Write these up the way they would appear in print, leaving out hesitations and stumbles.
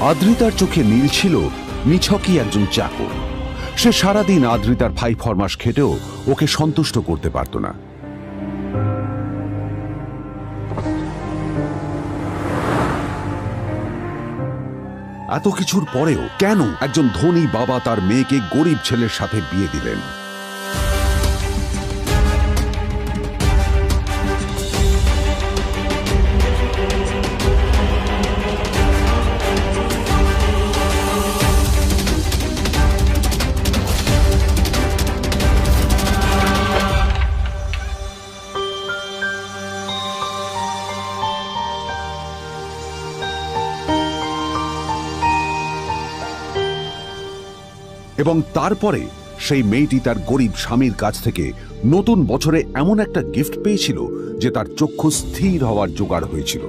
আদ্রিতার চোখে নীল ছিল নিছকই একজন চাকর। সে সারাদিন আদ্রিতার ফাই ফরমাস খেটেও ওকে সন্তুষ্ট করতে পারত না। এত কিছুর পরেও কেন একজন ধনী বাবা তার মেয়েকে গরিব ছেলের সাথে বিয়ে দিলেন? এবং তারপরে সেই মেয়েটি তার গরিব স্বামীর কাছ থেকে নতুন বছরে এমন একটা গিফট পেয়েছিল যে তার চক্ষু স্থির হওয়ার জোগাড় হয়েছিল।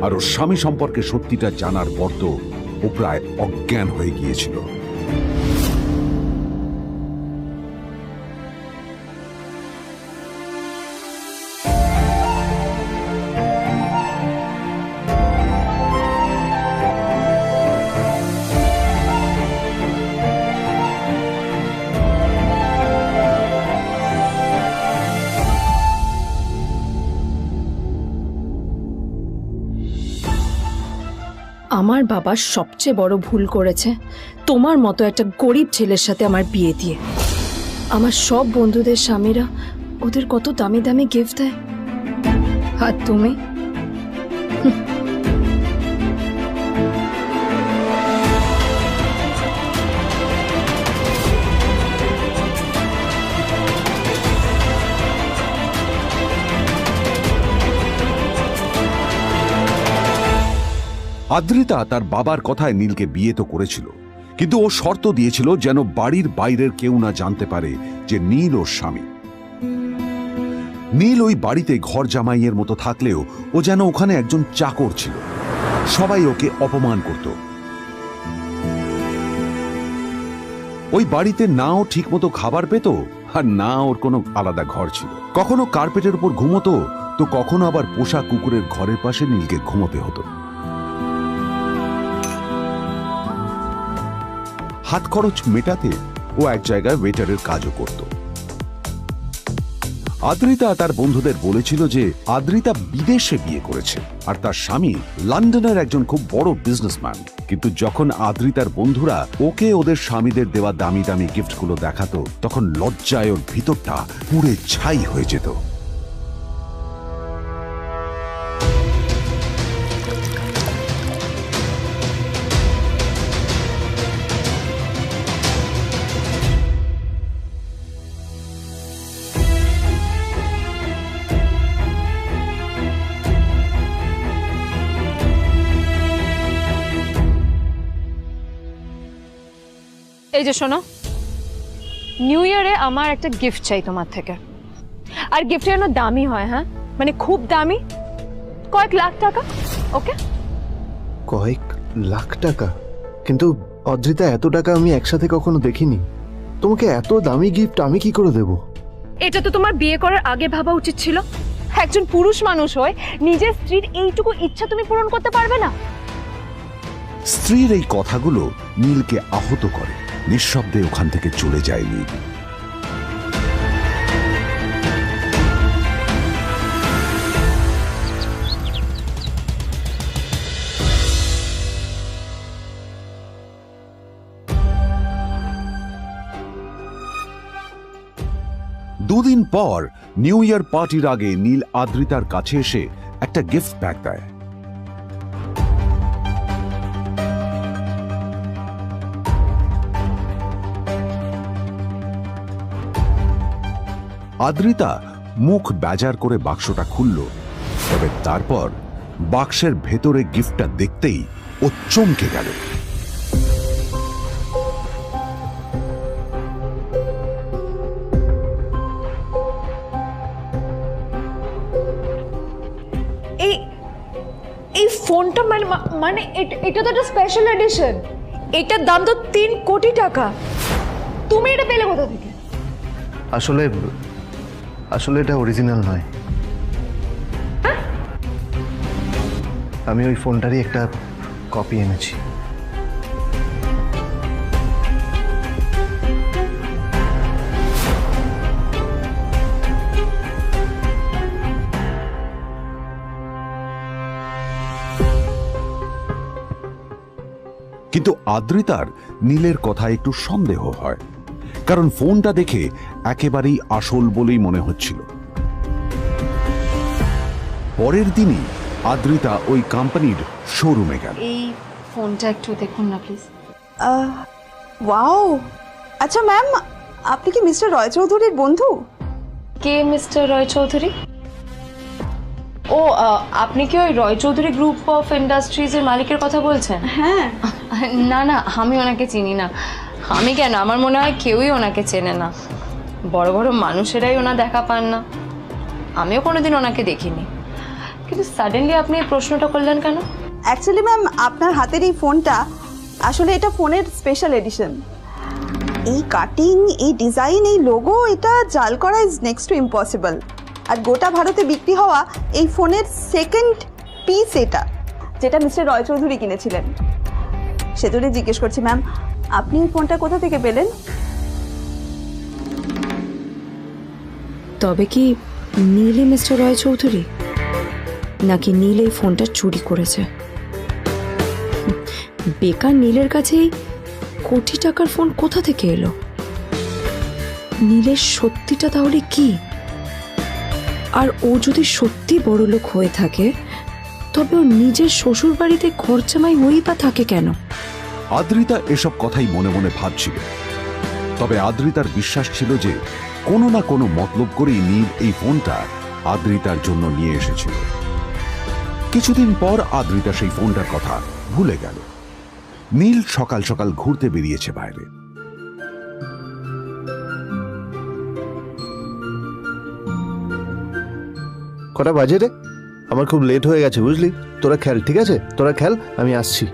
আর ওর স্বামী সম্পর্কে সত্যিটা জানার পর তো ও প্রায় অজ্ঞান হয়ে গিয়েছিল। আমার বাবা সবচেয়ে বড় ভুল করেছে তোমার মতো একটা গরিব ছেলের সাথে আমার বিয়ে দিয়ে। আমার সব বন্ধুদের স্বামীরা ওদের কত দামি দামি গিফট দেয়, আর তুমি আদ্রিতা তার বাবার কথায় নীলকে বিয়ে তো করেছিল, কিন্তু ও শর্ত দিয়েছিল যেন বাড়ির বাইরের কেউ না জানতে পারে যে নীল ওর স্বামী। নীল ওই বাড়িতে ঘর জামাইয়ের মতো থাকলেও ও যেন ওখানে একজন চাকর ছিল। সবাই ওকে অপমান করত। ওই বাড়িতে না ও ঠিক মতো খাবার পেত, আর না ওর কোনো আলাদা ঘর ছিল। কখনো কার্পেটের উপর ঘুমোতো, তো কখনো আবার পোষা কুকুরের ঘরের পাশে নীলকে ঘুমোতে হতো। হাত খরচ মেটাতে ও এক জায়গায় ওয়েটারের কাজও করত। আদ্রিতা তার বন্ধুদের বলেছিল যে আদ্রিতা বিদেশে বিয়ে করেছে আর তার স্বামী লন্ডনের একজন খুব বড় বিজনেসম্যান। কিন্তু যখন আদ্রিতার বন্ধুরা ওকে ওদের স্বামীদের দেওয়া দামি দামি গিফটগুলো দেখাতো, তখন লজ্জায় ওর ভিতরটা পুড়ে ছাই হয়ে যেত। এই যে শোনো, নিউ ইয়ারে আমার একটা গিফট চাই তোমার থেকে। আর গিফট যেন দামি হয়, হ্যাঁ, মানে খুব দামি, কয়েক লাখ টাকা। ওকে? কয়েক লাখ টাকা? কিন্তু অদ্রিতা, এত টাকা আমি একসাথে কখনো দেখিনি। তোমাকে এত দামি গিফট আমি কি করে দেব? এটা তো তোমার বিয়ে করার আগে ভাবা উচিত ছিল। একজন পুরুষ মানুষ হয়ে নিজের স্ত্রীর এইটুকু ইচ্ছা তুমি পূরণ করতে পারবে না? স্ত্রীর এই কথাগুলো নীলকে আহত করে। নিঃশব্দে ওখান থেকে চলে যায় নীল। দুদিন পর নিউ ইয়ার পার্টির আগে নীল আদ্রিতার কাছে এসে একটা গিফট প্যাক দেয়। আদ্রিতা মুখ বেজার করে বাক্সটা খুলল, তবে তারপর বাক্সের ভেতরে গিফটটা দেখতেই ও চমকে গেল। এই ফোনটা মানে এটা তো একটা স্পেশাল এডিশন। এটার দাম তো 3 কোটি টাকা। তুমি এটা পেলে কোথা থেকে? আসলে এটা অরিজিনাল নয়। আমি ওই ফোনটারই একটা কপি এনেছি। কিন্তু আদ্রিতার নীলের কথায় একটু সন্দেহ হয়, কারণ ফোনটা দেখে একেবারেই আসল বলেই মনে হচ্ছিল। পরের দিনই আদ্রিতা ওই কোম্পানির শোরুমে গেল। এই ফোনটা একটু দেখুন না প্লিজ। ওয়াও, আচ্ছা ম্যাম, আপনি কি মিস্টার রয় চৌধুরীর বন্ধু? কে মিস্টার রয় চৌধুরী? ও, আপনি কি ওই রয় চৌধুরী গ্রুপ অফ ইন্ডাস্ট্রিজের মালিকের কথা বলছেন? হ্যাঁ। না না, আমি ওনাকে চিনি না। আমি কেন, আমার মনে হয় কেউই ওনাকে চেনে না। বড় বড় মানুষেরাই ওনা দেখা পান না। আমিও কোনোদিন ওনাকে দেখিনি, কিন্তু সাডেনলি আপনি এই প্রশ্নটা করলেন কেন? অ্যাকচুয়ালি ম্যাম, আপনার হাতের এই ফোনটা আসলে এটা ফোনের স্পেশাল এডিশন। এই কাটিং, এই ডিজাইন, এই লোগো, এটা জাল করা ইজ নেক্সট টু ইম্পসিবল। আর গোটা ভারতে বিক্রি হওয়া এই ফোনের সেকেন্ড পিস এটা, যেটা মিস্টার রয় চৌধুরী কিনেছিলেন। সেজন্যই জিজ্ঞেস করছি ম্যাম, আপনি এই ফোনটা কোথা থেকে পেলেন? তবে কি নীলই মিস্টার রয় চৌধুরী, নাকি নীল এই ফোনটা চুরি করেছে? বেকার নীলের কাছেই কোটি টাকার ফোন কোথা থেকে এলো? নীলের সত্যিটা তাহলে কি? আর ও যদি সত্যি বড়লোক হয়ে থাকে, তবে ও নিজের শ্বশুর বাড়িতে খরচামাই হয়েই বা থাকে কেন? আদ্রিতা এসব কথাই মনে মনে ভাবছিল। তবে আদ্রিতার বিশ্বাস ছিল যে কোনো না কোনো মতলব করেই নীল এই ফোনটা আদ্রিতার জন্য নিয়ে এসেছিল। কিছুদিন পর আদ্রিতা সেই ফোনটার কথা ভুলে গেল। নীল সকাল সকাল ঘুরতে বেরিয়েছে বাইরে। কটা বাজে রে? আমার খুব লেট হয়ে গেছে বুঝলি। তোরা খেল, ঠিক আছে? তোরা খেল, আমি আসছি।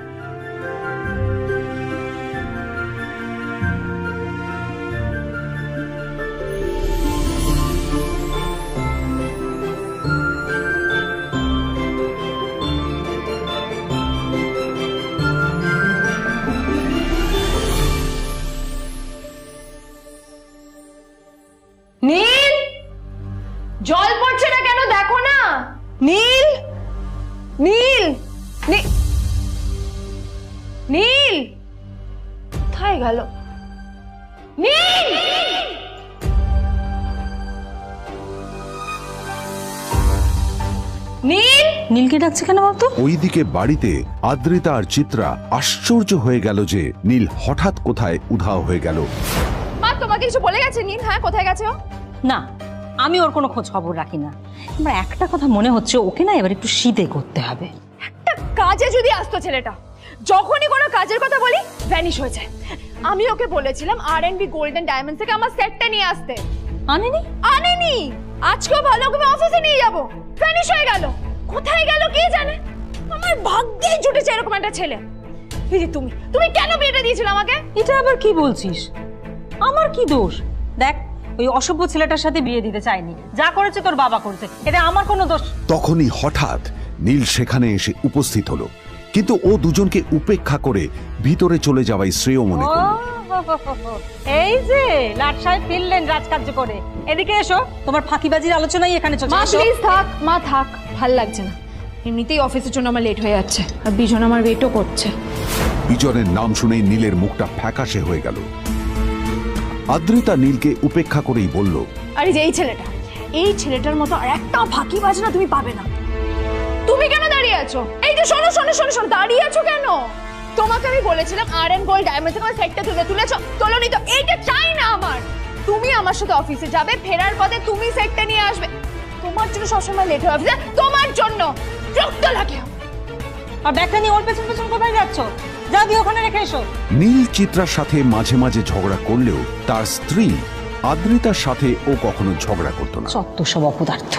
নীল, জল পড়ছে না কেন, দেখো না। নীল, নীল, নীল, নীল কোথায় গেল? নীল! নীল! নীলকে ডাকছে কেন বলতো? ওইদিকে বাড়িতে আদ্রিতা আর চিত্রা আশ্চর্য হয়ে গেল যে নীল হঠাৎ কোথায় উধাও হয়ে গেল। মা, তোমাকে কিছু বলে গেছে নীল? হ্যাঁ, কোথায় গেছে ও? না, আমি ওর কোনো খোঁজ খবর রাখি না। আমার একটা কথা মনে হচ্ছে, ওকে না এবার একটু শীতে করতে হবে। একটা কাজে যদি আসতো ছেলেটা, যখনই কোনো কাজের কথা বলি ভ্যানিশ হয়ে যায়। আমি ওকে বলেছিলাম R&B গোল্ড এন্ড ডায়মন্ডস থেকে আমার সেটটা নিয়ে আসতে, আনেনি। আজকেও ভালো করে অফিসে নিয়ে যাব, ভ্যানিশ হয়ে গেল। কোথায় গেল কে জানে। আমার ভাগ্যেই জুটেছে এরকম একটা ছেলে। এই যে তুমি কেন বিয়েটা দিয়েছিলে আমাকে? এটা আবার কি বলছিস? আমার কি দোষ? দেখ, ওই অসভ্য ছেলেটার সাথে বিয়ে দিতে চাইনি। যা করেছে তোর বাবা করেছে, এটা আমার কোনো দোষ। তখনই হঠাৎ নীল সেখানে এসে উপস্থিত হলো, কিন্তু ও দুজনকে উপেক্ষা করে ভিতরে চলে যাওয়াই শ্রেয় মনে করল। এই যে লাট সাহেব ফিরলেন রাজকার্য করে। এদিকে এসো, তোমার ফাঁকিবাজির আলোচনাই এখানে চলছে। মা প্লিজ থাক, মা থাক, ভাল লাগছে না। এমনিতেই অফিসের জন্য আমার লেট হয়ে যাচ্ছে, আর বিজন আমার ওয়েটও করছে। বিজনের নাম শুনেই নীলের মুখটা ফ্যাকাশে হয়ে গেল। আদ্রিতা নীলকে উপেক্ষা করেই বলল, আরে যে এই ছেলেটার মতো আর একটা ফাঁকিবাজ না তুমি পাবে না। তুমি কেন দাঁড়িয়ে আছো? এই যে শোনো শোনো শোনো শোনো, দাঁড়িয়ে আছো কেন? তোমাকে আমি বলেছিলাম R&B গোল্ড ডায়মন্ডস থেকে আমার সেটটা তুলেছো, তোলোনি তো। এইটা চাই না আমার। তুমি আমার সাথে অফিসে যাবে, ফেরার পথে তুমি সেটটা নিয়ে আসবে। তোমার জন্য সবসময় লেট হয়ে অফিসে, তোমার জন্য রক্ত লাগে। আর ব্যাগটা নিয়ে ওর পেছন পেছন কোথায় যাচ্ছ? যা দিয়ে ওখানে রেখে এসো। নীল চিত্রার সাথে মাঝে মাঝে ঝগড়া করলেও তার স্ত্রী আদ্রিতার সাথে ও কখনো ঝগড়া করতো না। সত্য সব অপদার্থ।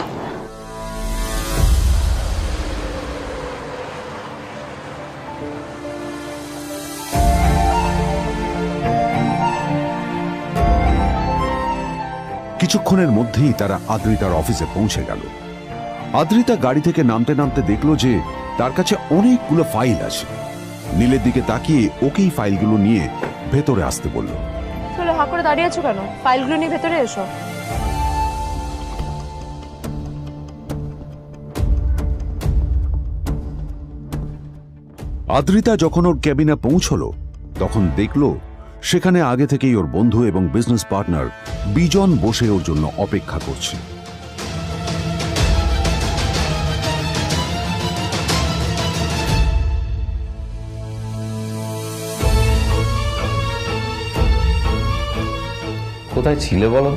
কিছুক্ষণের মধ্যেই তারা আদ্রিতার অফিসে পৌঁছে গেল। আদ্রিতা গাড়ি থেকে নামতে নামতে দেখলো যে তার কাছে অনেকগুলো ফাইল আছে। নীলের দিকে তাকিয়ে ওকেই ফাইলগুলো নিয়ে ভেতরে আসতে বলল। চলো, হা করে দাঁড়িয়ে আছো কেন? ফাইলগুলো নিয়ে ভেতরে এসো। আদ্রিতা যখন ওর ক্যাবিনে পৌঁছলো তখন দেখলো সেখানে আগে থেকেই ওর বন্ধু এবং বিজনেস পার্টনার বিজন বসে ওর জন্য অপেক্ষা করছে। কোথায় ছিলে বলো?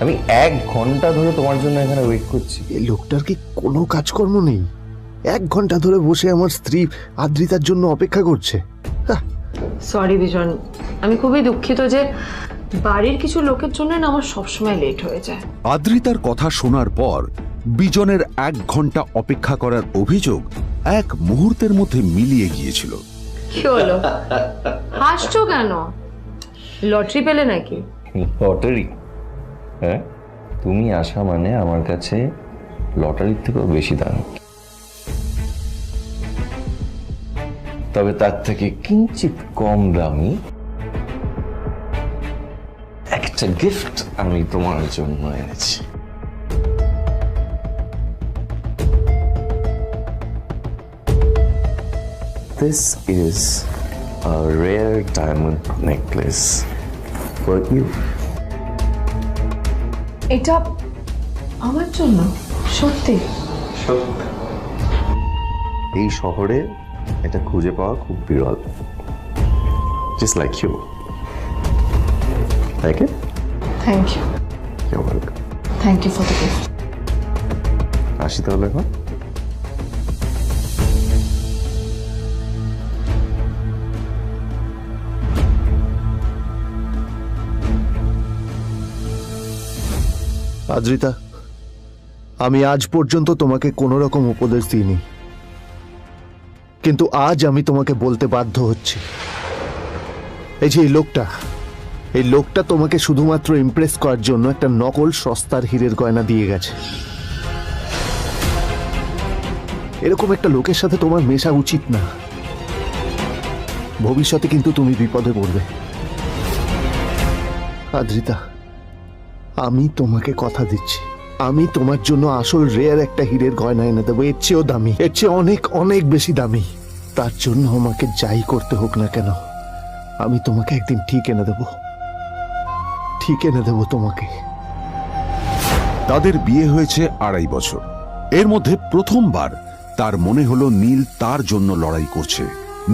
আমি 1 ঘন্টা ধরে তোমার জন্য এখানে ওয়েট করছি। এই লোকটার কি কোনো কাজকর্ম নেই? 1 ঘন্টা ধরে বসে আমার স্ত্রী আদ্রিতার জন্য অপেক্ষা করছে। সরি বিজন, আমি খুবই দুঃখিত যে বাড়ির কিছু লোকের জন্য না আমার সবসময় লেট হয়ে যায়। আদ্রিতার কথা শোনার পর বিজনের 1 ঘন্টা অপেক্ষা করার অভিযোগ 1 মুহূর্তের মধ্যে মিলিয়ে গিয়েছিল। কি হলো, হাসছো কেন? লটারি পেলে নাকি? লটারি? হ্যাঁ, তুমি আসা মানে আমার কাছে লটারির থেকেও বেশি দাম। তবে তার থেকে কিঞ্চিত কম দামি একটা গিফট আমি তোমার জন্য এনেছি। This is a rare diamond necklace for you. এটা আমার জন্য? সত্যি? এই শহরে এটা খুঁজে পাওয়া খুব বিরল। Just like you. Like it? Thank you. You're welcome. Thank you for the gift. আসি তাহলে এখন। আদ্রিতা, আমি আজ পর্যন্ত তোমাকে কোনো রকম উপদেশ দিইনি, কিন্তু আজ আমি তোমাকে বলতে বাধ্য হচ্ছি। এই যে এই লোকটা তোমাকে শুধুমাত্র ইমপ্রেস করার জন্য একটা নকল সস্তার হীরের গয়না দিয়ে গেছে। এরকম একটা লোকের সাথে তোমার মেশা উচিত না। ভবিষ্যতে কিন্তু তুমি বিপদে পড়বে। আদ্রিতা, আমি তোমাকে কথা দিচ্ছি, আমি তোমার জন্য আসল রেয়ার একটা হীরের গয়না এনে দেবো, এর চেয়েও দামি, এর চেয়ে অনেক অনেক বেশি দামি। তার জন্য আমাকে যাই করতে হোক না কেন, আমি তোমাকে একদিন ঠিক এনে দেবো তোমাকে। তাদের বিয়ে হয়েছে 2.5 বছর। এর মধ্যে প্রথমবার তার মনে হলো নীল তার জন্য লড়াই করছে।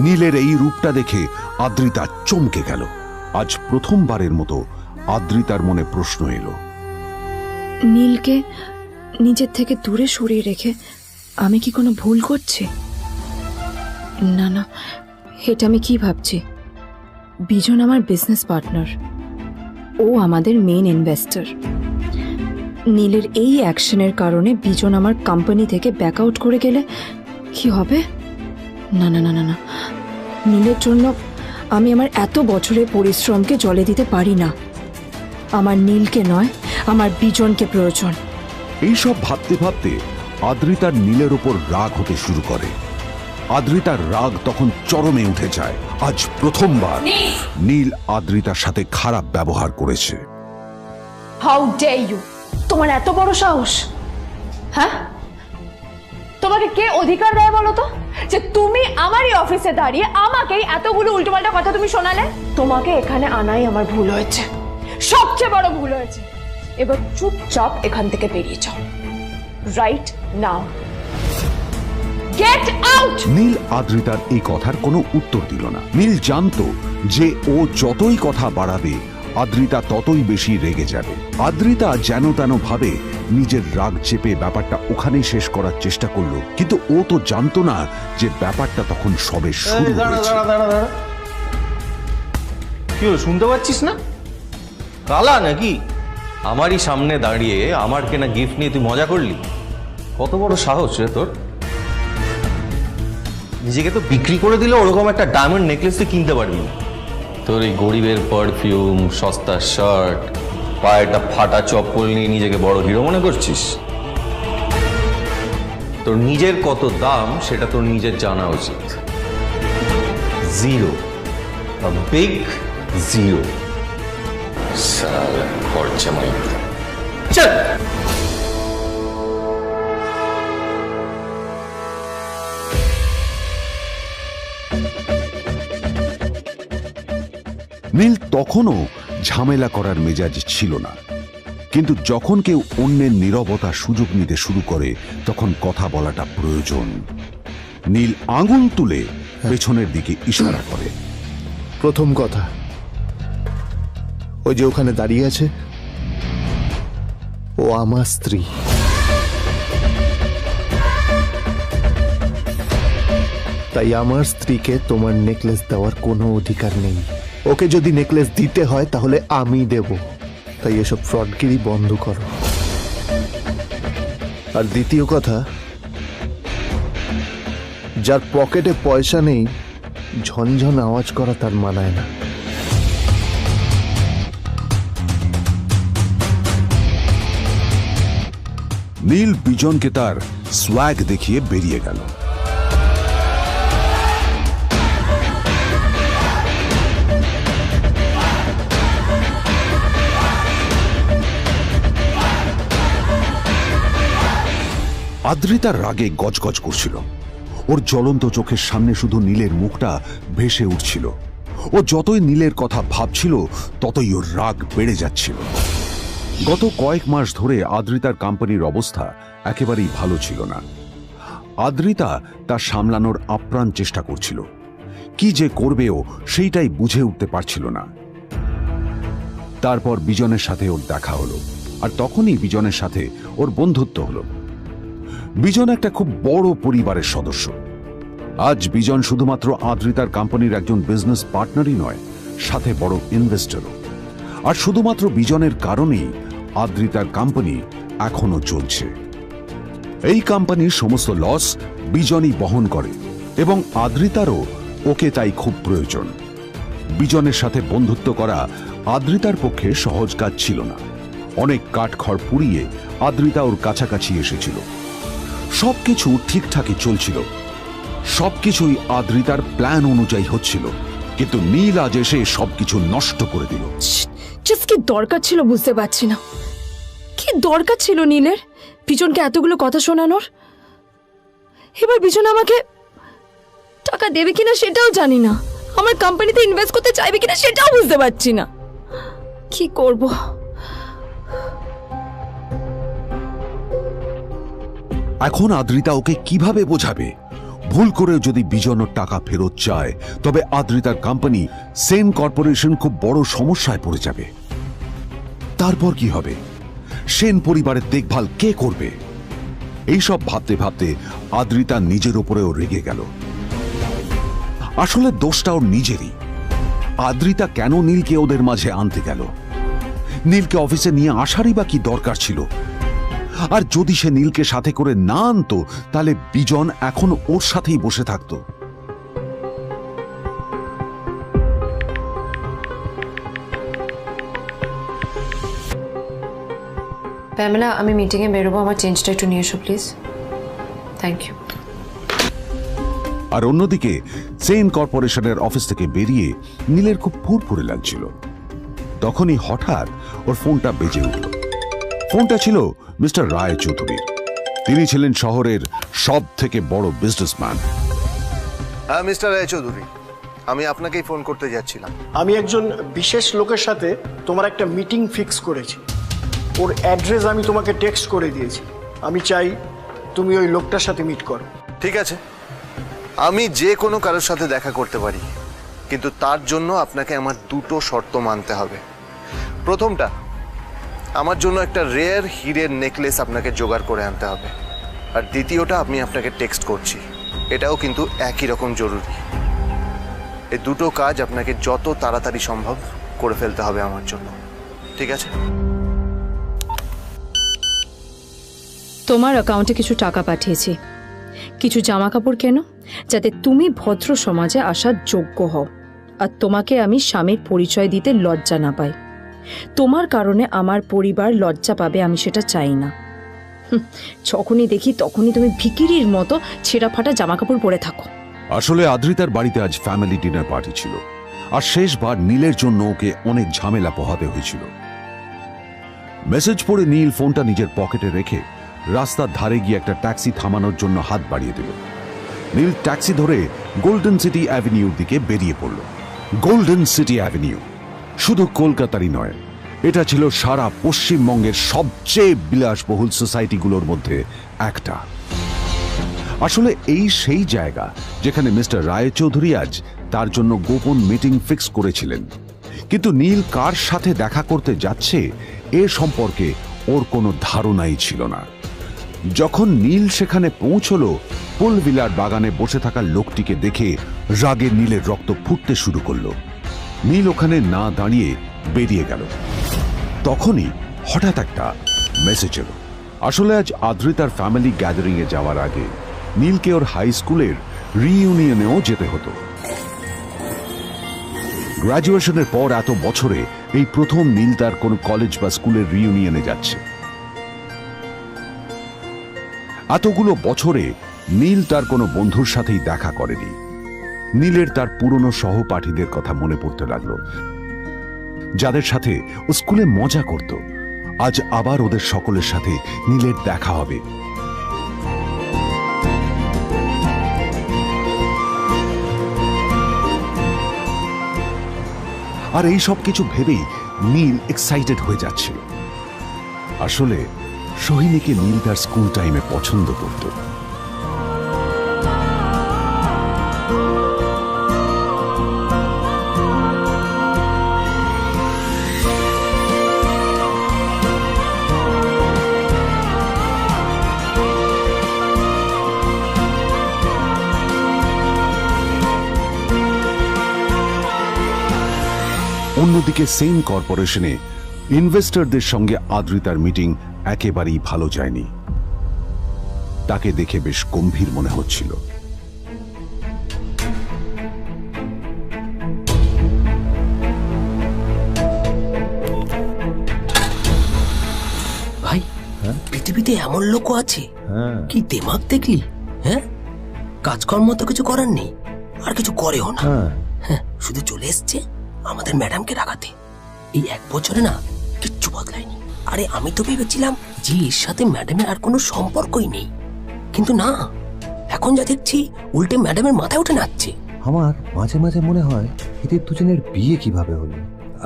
নীলের এই রূপটা দেখে আদ্রিতা চমকে গেল। আজ প্রথমবারের মতো আদ্রিতার মনে প্রশ্ন এলো, নীলকে নিজের থেকে দূরে সরিয়ে রেখে আমি কি কোনো ভুল করছি? না না, এটা আমি কি ভাবছি? বিজন আমার বিজনেস পার্টনার, ও আমাদের মেইন ইনভেস্টর। নীলের এই অ্যাকশনের কারণে বিজন আমার কোম্পানি থেকে ব্যাক আউট করে গেলে কি হবে? না না না না না, নীলের জন্য আমি আমার এত বছরের পরিশ্রমকে জলে দিতে পারি না। আমার নীলকে নয়, আমার বিজনকে প্রয়োজন। এইসব ভাবতে ভাবতে আদ্রিতার নীলের ওপর রাগ হতে শুরু করে। আদ্রিতার রাগ তখন চরমে উঠে যায়। আজ প্রথমবার নীল আদ্রিতার সাথে খারাপ ব্যবহার করেছে। How dare you! তোমার এত বড় সাহস! হ্যাঁ, তোমাকে কে অধিকার দেয় বলো তো যে তুমি আমারই অফিসে দাঁড়িয়ে আমাকেই এতগুলো উল্টোপাল্টা কথা তুমি শোনালে? তোমাকে এখানে আনাই আমার ভুল হয়েছে, সবচেয়ে বড় ভুল হয়েছে। এবার চুপচাপ এখান থেকে বেরিয়ে যাও, right now. Get out! Neel আদ্রিতার এই কথার কোনো উত্তর দিল না। নীল জানতো যে ও যতই কথা বাড়াবে আদ্রিতা ততই বেশি রেগে যাবে। আদ্রিতা যেন তেন ভাবে নিজের রাগ চেপে ব্যাপারটা ওখানেই শেষ করার চেষ্টা করলো, কিন্তু ও তো জানতো না যে ব্যাপারটা তখন সবে শুরু হয়েছে। কি হলো, শুনতে পাচ্ছিস না? কালা নাকি? আমারই সামনে দাঁড়িয়ে আমার কেনা গিফট নিয়ে তুই মজা করলি? কত বড় সাহস রে তোর! নিজেকে তো বিক্রি করে দিলে ওরকম একটা ডায়মন্ড নেকলেস তুই কিনতে পারবি না। তোর এই গরিবের পারফিউম, সস্তা শার্ট, পায়েটা ফাটা চপ্পল নিয়ে নিজেকে বড় হিরো মনে করছিস? তোর নিজের কত দাম সেটা তোর নিজের জানা উচিত। Zero, big zero. সালা খরচা মাই চল। নীল তখনও ঝামেলা করার মেজাজ ছিল না, কিন্তু যখন কেউ অন্যের নীরবতা সুযোগ নিতে শুরু করে তখন কথা বলাটা প্রয়োজন। নীল আঙুল তুলে পেছনের দিকে ইশারা করে। প্রথম কথা, ওই যে ওখানে দাঁড়িয়ে আছে, ও আমার স্ত্রী। তাই আমার স্ত্রীকে তোমার নেকলেস দেওয়ার কোনো অধিকার নেই। ওকে যদি নেকলেস দিতে হয় তাহলে আমি দেব। তাই এসব ফ্রডগিরি বন্ধ করো। আর দ্বিতীয় কথা, যার পকেটে পয়সা নেই ঝনঝন আওয়াজ করা তার মানায় না। নীল বিজনকে তার সোয়াগ দেখিয়ে বেরিয়ে গেল। আদ্রিতার রাগে গজগজ করছিল। ওর জ্বলন্ত চোখের সামনে শুধু নীলের মুখটা ভেসে উঠছিল। ও যতই নীলের কথা ভাবছিল ততই ওর রাগ বেড়ে যাচ্ছিল। গত কয়েক মাস ধরে আদ্রিতার কোম্পানির অবস্থা একেবারেই ভালো ছিল না। আদ্রিতা তা সামলানোর আপ্রাণ চেষ্টা করছিল। কি যে করবেও সেইটাই বুঝে উঠতে পারছিল না। তারপর বিজনের সাথে ওর দেখা হলো, আর তখনই বিজনের সাথে ওর বন্ধুত্ব হলো। বিজন একটা খুব বড় পরিবারের সদস্য। আজ বিজন শুধুমাত্র আদ্রিতার কোম্পানির একজন বিজনেস পার্টনারই নয়, সাথে বড় ইনভেস্টরও। আর শুধুমাত্র বিজনের কারণেই আদ্রিতার কোম্পানি এখনো চলছে। এই কোম্পানির সমস্ত লস বিজনই বহন করে এবং আদ্রিতারও ওকে তাই খুব প্রয়োজন। বিজনের সাথে বন্ধুত্ব করা আদ্রিতার পক্ষে সহজ কাজ ছিল না। অনেক কাঠখড় পুড়িয়ে আদ্রিতা ওর কাছাকাছি এসেছিল। সবকিছু ঠিকঠাকই চলছিল, সবকিছুই আদ্রিতার প্ল্যান অনুযায়ী হচ্ছিল, কিন্তু নীল আজ এসে সবকিছু নষ্ট করে দিল। জাস্ট কি দরকার ছিল বুঝতে পারছি না। কি দরকার ছিল নীলের বিজনকে এতগুলো কথা শোনানোর? এবার বিজন আমাকে টাকা দেবে কিনা সেটাও জানি না। আমার কোম্পানিতে ইনভেস্ট করতে চাইবে কিনা সেটাও বুঝতে পারছি না। কি করব? এখন আদ্রিতা ওকে কিভাবে বোঝাবে? ভুল করে যদি বিজন ওর টাকা ফেরত চায় তবে আদ্রিতার কোম্পানি সেন কর্পোরেশন খুব বড় সমস্যায় পড়ে যাবে। তারপর কি হবে? সেন পরিবারের দেখভাল কে করবে? এইসব ভাবতে ভাবতে আদ্রিতা নিজের উপরেও রেগে গেল। আসলে দোষটা ওর নিজেরই। আদ্রিতা কেন নীলকে ওদের মাঝে আনতে গেল? নীলকে অফিসে নিয়ে আসারই বা কি দরকার ছিল? আর যদি সে নীলকে সাথে করে না আনতো তাহলে বিজন এখন ওর সাথেই বসে থাকতো। প্যামেলা, আমি মিটিংয়ে বেরোবো, আমার চেঞ্জটা একটু নিয়ে এসো প্লিজ। Thank you. আর অন্যদিকে সেন কর্পোরেশনের অফিস থেকে বেরিয়ে নীলের খুব ফুরফুরে লাগছিল। তখনই হঠাৎ ওর ফোনটা বেজে উঠল। ফোনটা ছিল মিস্টার রায় চৌধুরীর। তিনি ছিলেন শহরের সব থেকে বড় বিজনেসম্যান। হ্যাঁ মিস্টার রায়চৌধুরী, আমি আপনাকেই ফোন করতে যাচ্ছিলাম। আমি একজন বিশেষ লোকের সাথে তোমার একটা মিটিং ফিক্স করেছি। ওর অ্যাড্রেস আমি তোমাকে টেক্সট করে দিয়েছি। আমি চাই তুমি ওই লোকটার সাথে মিট করো। ঠিক আছে, আমি যে কোনো কারোর সাথে দেখা করতে পারি, কিন্তু তার জন্য আপনাকে আমার দুটো শর্ত মানতে হবে। প্রথমটা, আমার জন্য একটা রেয়ার হীরের নেকলেস আপনাকে জোগাড় করে আনতে হবে। আর দ্বিতীয়টা, আমি আপনাকে টেক্সট করছি, এটাও কিন্তু একই রকম জরুরি। এই দুটো কাজ আপনাকে যত তাড়াতাড়ি সম্ভব করে ফেলতে হবে আমার জন্য, ঠিক আছে? তোমার অ্যাকাউন্টে কিছু টাকা পাঠিয়েছি। কিছু জামা কাপড় কেন, যাতে তুমি ভদ্র সমাজে আসার যোগ্য হও, আর তোমাকে আমি স্বামীর পরিচয় দিতে লজ্জা না পাই। তোমার কারণে আমার পরিবার লজ্জা পাবে, আমি সেটা চাই না। যখনই দেখি তখনই তুমি ভিকিরির মতো ছেঁড়া ফাটা জামা কাপড় পরে থাকো। আসলে আদ্রিতার বাড়িতে আজ ফ্যামিলি ডিনার পার্টি ছিল, আর শেষবার নীলের জন্য ওকে অনেক ঝামেলা পোহাতে হয়েছিল। মেসেজ পড়ে নীল ফোনটা নিজের পকেটে রেখে রাস্তার ধারে গিয়ে একটা ট্যাক্সি থামানোর জন্য হাত বাড়িয়ে দিল। নীল ট্যাক্সি ধরে গোল্ডেন সিটি অ্যাভিনিউর দিকে বেরিয়ে পড়ল। গোল্ডেন সিটি অ্যাভিনিউ শুধু কলকাতারই নয়, এটা ছিল সারা পশ্চিমবঙ্গের সবচেয়ে বিলাসবহুল সোসাইটিগুলোর মধ্যে একটা। আসলে এই সেই জায়গা যেখানে মিস্টার রায়চৌধুরী আজ তার জন্য গোপন মিটিং ফিক্স করেছিলেন। কিন্তু নীল কার সাথে দেখা করতে যাচ্ছে এ সম্পর্কে ওর কোনো ধারণাই ছিল না। যখন নীল সেখানে পৌঁছলো, পুলভিলার বাগানে বসে থাকা লোকটিকে দেখে রাগে নীলের রক্ত ফুটতে শুরু করলো। নীল ওখানে না দাঁড়িয়ে বেরিয়ে গেল। তখনই হঠাৎ একটা মেসেজ এলো। আসলে আজ আদ্রিতার ফ্যামিলি গ্যাদারিং এ যাওয়ার আগে নীলকে ওর হাই স্কুলের রিইউনিয়নেও যেতে হতো। গ্র্যাজুয়েশনের পর এত বছরে এই প্রথম নীল তার কোন কলেজ বা স্কুলের রিইউনিয়নে যাচ্ছে। এতগুলো বছরে নীল তার কোনো বন্ধুর সাথেই দেখা করেনি। নীলের তার পুরনো সহপাঠীদের কথা মনে পড়তে লাগলো, যাদের সাথে ও স্কুলে মজা করত। আজ আবার ওদের সকলের সাথে নীলের দেখা হবে। আর এই সব কিছু ভেবেই নীল এক্সাইটেড হয়ে যাচ্ছিল। আসলে সোহিনীকে নীল তার স্কুল টাইমে পছন্দ করত। অন্যদিকে সেম কর্পোরেশনে ইনভেস্টরদের সঙ্গে আদ্রিতার মিটিং একেবারেই ভালো যায়নি। তাকে দেখে বেশ গম্ভীর মনে হচ্ছিল। ভাই, পৃথিবীতে এমন লোকও আছে, কি দেমাগ দেখলি? হ্যাঁ, কাজকর্ম তো কিছু করার নেই, আর কিছু করেও না। হ্যাঁ, শুধু চলে এসছে আমাদের ম্যাডামকে রাখাতে। এই 1 বছরে না কিচ্ছু বদলায়নি। আরে আমি তো ভেবেছিলাম যে এর সাথে ম্যাডামের আর কোনো সম্পর্কই নেই, কিন্তু না, এখন যা দেখছি উল্টে ম্যাডামের মাথায় উঠে নাচছে। আমার মাঝে মাঝে মনে হয় এদের দুজনের বিয়ে কিভাবে হলো।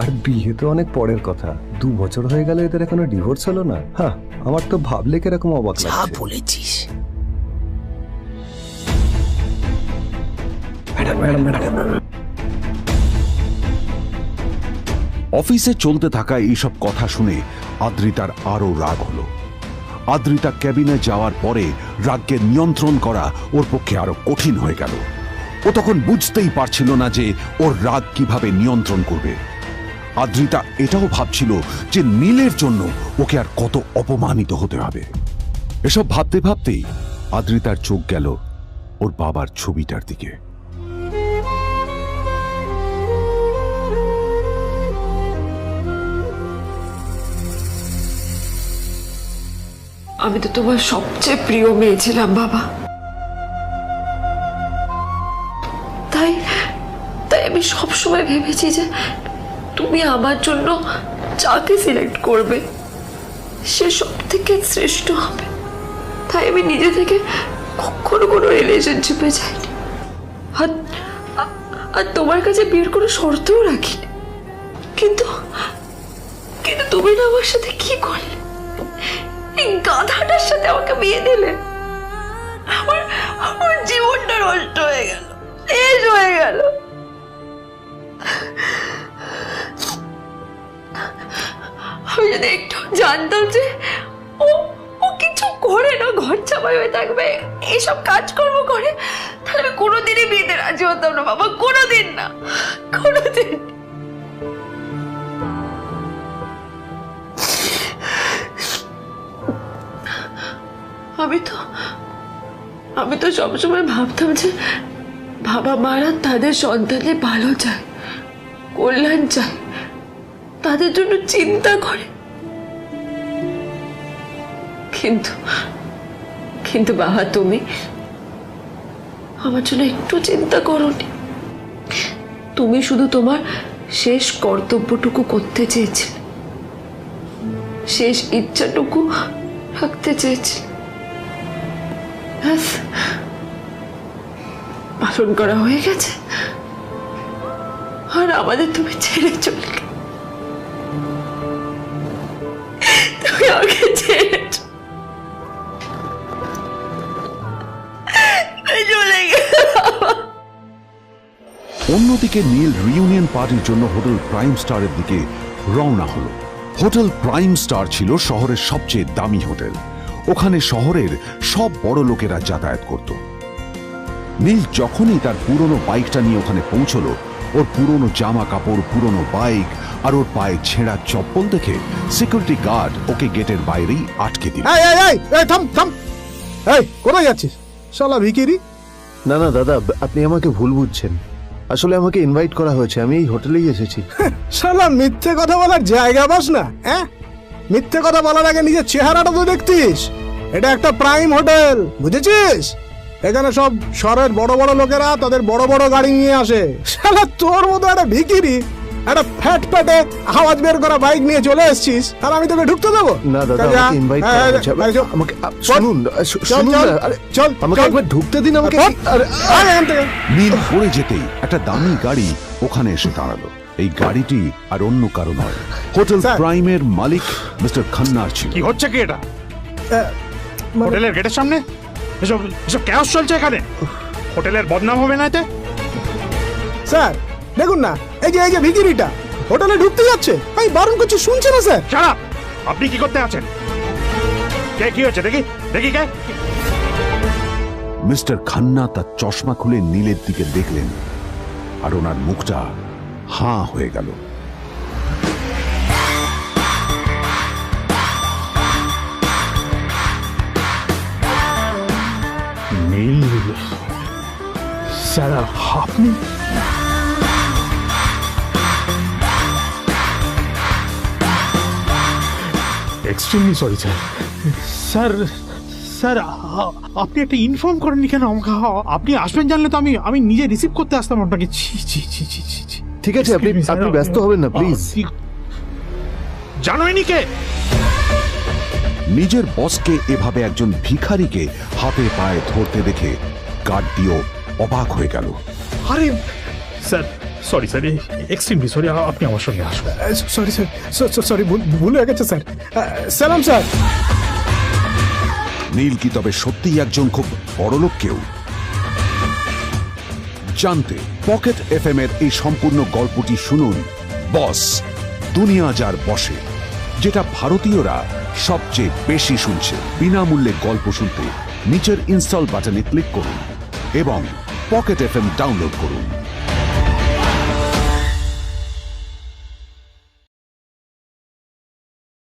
আর বিয়ে তো অনেক পরের কথা, 2 বছর হয়ে গেল এদের এখনো ডিভোর্স হলো না। হ্যাঁ, আমার তো ভাবলে কিরকম অবাক যা লাগছে। বলেছিস। অফিসে চলতে থাকা এইসব কথা শুনে আদ্রিতার আরো রাগ হলো। আদ্রিতা ক্যাবিনে যাওয়ার পরে রাগকে নিয়ন্ত্রণ করা ওর পক্ষে আরো কঠিন হয়ে গেল। ও তখন বুঝতেই পারছিল না যে ওর রাগ কিভাবে নিয়ন্ত্রণ করবে। আদ্রিতা এটাও ভাবছিল যে নীলের জন্য ওকে আর কত অপমানিত হতে হবে। এসব ভাবতে ভাবতেই আদ্রিতার চোখ গেল ওর বাবার ছবিটার দিকে। আমি তো তোমার সবচেয়ে প্রিয় মেয়ে ছিলাম বাবা, তাই আমি সবসময় ভেবেছি যে তুমি আমার জন্য যাকে সিলেক্ট করবে সে সব থেকে শ্রেষ্ঠ হবে। তাই আমি নিজে থেকে কখনো কোনো রিলেশনশিপে যাইনি, আর তোমার কাছে বিয়ের কোনো শর্তও রাখিনি। কিন্তু তুমি না আমার সাথে কি করলে? এই গাধাটার সাথে আমাকে বিয়ে দিলে। আমার জীবনটা নষ্ট হয়ে গেল, শেষ হয়ে গেল। আমি যদি একটু জানতাম যে ও কিছু করে না, ঘর চাপাই হয়ে থাকবে, এইসব কাজকর্ম করে, তাহলে আমি কোনোদিনই বিয়েতে রাজি হতাম না বাবা, কোনোদিন না, কোনোদিন। আমি তো সবসময় ভাবতাম যে বাবা মারা তাদের সন্তানের ভালো চায়, কল্যাণ চায়, তাদের জন্য চিন্তা করে। কিন্তু কিন্তু বাবা, তুমি আমার জন্য একটু চিন্তা করোনি। তুমি শুধু তোমার শেষ কর্তব্যটুকু করতে চেয়েছিলে, শেষ ইচ্ছাটুকু রাখতে চেয়েছিলে, ব্যাস পালন করা হয়ে গেছে। আর আমাদের তুমি ছেড়ে চলে গেলে, তুমি আমাকে ছেড়ে চলে গেলে। অন্যদিকে নীল রিউনিয়ন পার্টির জন্য হোটেল প্রাইম স্টারের দিকে রওনা হলো। হোটেল প্রাইম স্টার ছিল শহরের সবচেয়ে দামি হোটেল। ওখানে শহরের সব বড় লোকেরা যাতায়াত করত। নীল যখনই তার পুরনো বাইকটা নিয়ে ওখানে পৌঁছলো, ওর পুরনো জামা কাপড়, পুরনো বাইক আর ওর পায়ে ছেঁড়া চপ্পল দেখে সিকিউরিটি গার্ড ওকে গেটের বাইরেই আটকে দিল। থাম থাম, এই কোথায় যাচ্ছিস শালা ভিকিরি? না না দাদা, আপনি আমাকে ভুল বুঝছেন। আসলে আমাকে ইনভাইট করা হয়েছে, আমি এই হোটেলেই এসেছি। শালা মিথ্যে কথা বলার জায়গা পাস না? হ্যাঁ, মিথ্যে কথা বলার আগে নিজের চেহারাটা তো দেখতিস। এটা একটা প্রাইম হোটেল, বুঝেছিস? এখানে সব শহরের বড় বড় লোকেরা তাদের বড় বড় গাড়ি নিয়ে আসে। শালা তোর মতো একটা ভিকিরি একটা ফ্যাট প্যাটে আওয়াজ বের করা বাইক নিয়ে চলে এসেছিস, আর আমি তোকে ঢুকতে দেবো না দাদা, আমাকে ইনভাইট করা হয়েছে। আমাকে শুনুন, শুনুন না, আরে চল, আমাকে একবার ঢুকতে দিন আমাকে। নীল পড়ে যেতেই একটা দামি গাড়ি ওখানে এসে দাঁড়ালো। এই গাড়িটি আর অন্য কারো নয়, হোটেল প্রাইমের মালিক মিস্টার খান্নার ছিল। কি হচ্ছে কি এটা? হোটেলের গেটের সামনে এসব এসব ক্যাশ চলছে এখানে। হোটেলের বদনাম হবে না এতে? স্যার দেখুন না, এই যে ভিকিরিটা হোটেলে ঢুকতে যাচ্ছে, আমি বারণ করছি, শুনছে না স্যার? Shut up! আপনি কি করতে আছেন? কে কি হচ্ছে দেখি দেখি কে? মিস্টার খান্না তার চশমা খুলে নীলের দিকে দেখলেন, আর ওনার মুখটা হাঁ হয়ে গেল। নীল স্যার, আপনি? Extremely sorry sir. Sir sir, আপনি একটা ইনফর্ম করেননি কেন আমাকে? আপনি আসবেন জানলে তো আমি নিজে রিসিভ করতে আসতাম আপনাকে। ছি ছি ছি ছি ছি। ঠিক আছে, আপনি ব্যস্ত হবেন না প্লিজ। জানোইনি কে? নিজের বসকে এভাবে একজন ভিখারিকে হাতে পায়ে ধরতে দেখে গার্ডটিও অবাক হয়ে গেল। আরে sir, sorry sir, extremely sorry, আপনি আমার সঙ্গে আসুন। সরি স্যার, সরি, ভুল হয়ে গেছে স্যার। সালাম স্যার। নীল কি তবে সত্যিই একজন খুব বড়লোক কেউ? জানতে পকেট এফএম এর এই সম্পূর্ণ গল্পটি শুনুন, বস দুনিয়া যার বসে, যেটা ভারতীয়রা সবচেয়ে বেশি শুনছে। বিনামূল্যে গল্প শুনতে নিচের ইনস্টল বাটনে ক্লিক করুন এবং পকেট এফএম ডাউনলোড করুন।